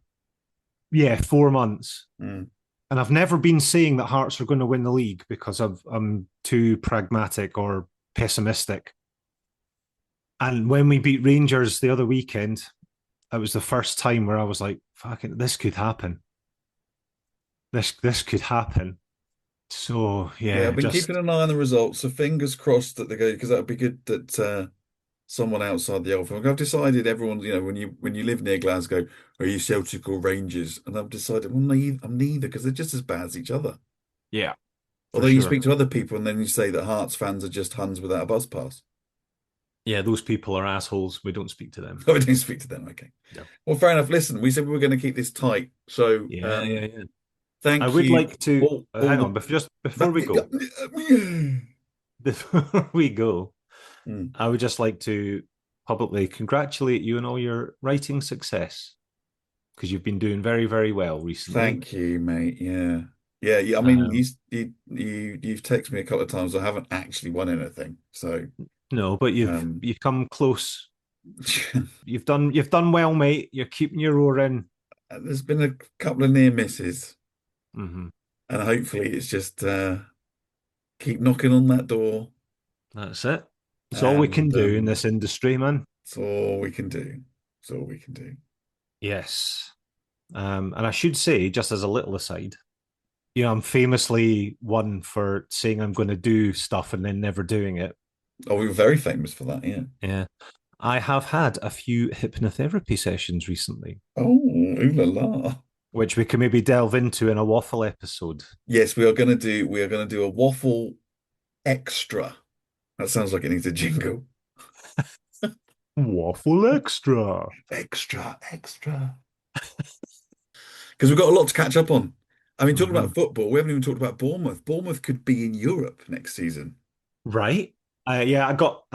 4 months. Mm. And I've never been saying that Hearts are going to win the league because I'm too pragmatic or pessimistic. And when we beat Rangers the other weekend, it was the first time where I was like, "Fucking, this could happen. This could happen." So Yeah, yeah, I've been just keeping an eye on the results, so fingers crossed that they go because that would be good that someone outside the Old Firm. I've decided everyone, when you live near Glasgow, are you Celtic or Rangers? And I've decided, well, I'm neither because they're just as bad as each other. yeah, for Although you sure. speak to other people and then you say that Hearts fans are just Huns without a buzz pass. Yeah, those people are assholes. We don't speak to them. I don't speak to them. Okay. No. Well, fair enough. Listen, we said we were going to keep this tight, so Yeah. I thank would you. like to All hang on, the but just before we go, before we go, Mm. I would just like to publicly congratulate you on all your writing success because you've been doing very, very well recently. Thank you, mate. Yeah. Yeah, yeah. I mean, Um, you've texted me a couple of times. I haven't actually won anything, so no, but um, you've come close. You've done well, mate. You're keeping your oar in. there's been a couple of near misses, Hmm. and hopefully it's just keep knocking on that door, That's it. It's all we can and do in this industry, man. it's all we can do. It's all we can do. Yes. And I should say, just as a little aside, I'm famously one for saying I'm going to do stuff and then never doing it. Oh, we were very famous for that, yeah. Yeah. I have had a few hypnotherapy sessions recently, Oh, ooh la la. which we can maybe delve into in a waffle episode. Yes, we are gonna do a waffle extra. That sounds like it needs a jingle. Waffle extra. Extra, extra. Because we've got a lot to catch up on. I mean, talking Hmm. about football, we haven't even talked about Bournemouth. Bournemouth could be in Europe next season. Right? Yeah, I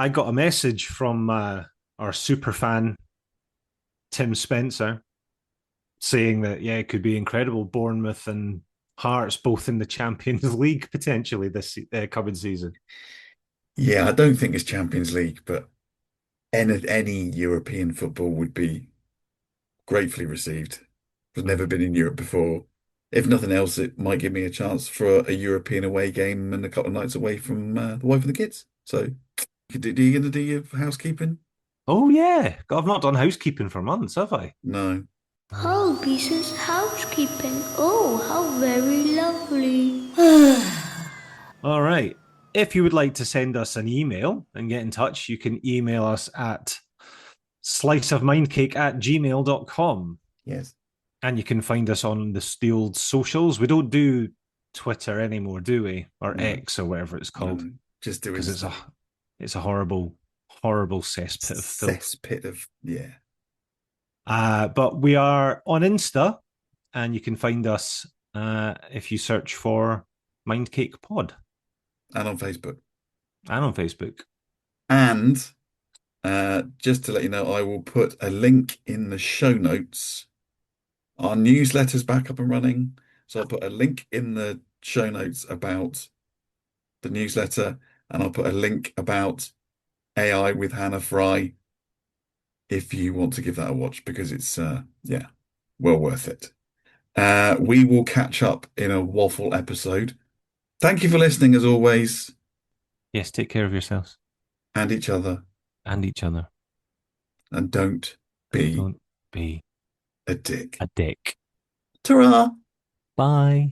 got a message from our super fan Tim Spencer saying that it could be incredible. Bournemouth and Hearts both in the Champions League potentially this coming season. Yeah, I don't think it's Champions League, but any European football would be gratefully received. I've never been in Europe before. If nothing else, it might give me a chance for a European away game and a couple of nights away from the wife and the kids. So, you going to do your housekeeping? Oh yeah, God, I've not done housekeeping for months, have I? No. Oh, Lisa's housekeeping. Oh, how very lovely. All right. If you would like to send us an email and get in touch, you can email us at sliceofmindcake@gmail.com. Yes. And you can find us on the old socials. We don't do Twitter anymore, do we? Or No. X or whatever it's called. No. Just do Because it. it's a horrible, horrible cesspit of filth. Cesspit of, yeah. But we are on Insta, and you can find us if you search for Mindcake Pod. And on Facebook. And on Facebook. And just to let you know, I will put a link in the show notes. Our newsletter's back up and running. So I'll put a link in the show notes about the newsletter, and I'll put a link about AI with Hannah Fry if you want to give that a watch, because it's well worth it. We will catch up in a waffle episode. Thank you for listening as always. Yes, take care of yourselves. And each other. And each other. And don't be Don't be a dick. a dick. Ta-ra! Bye.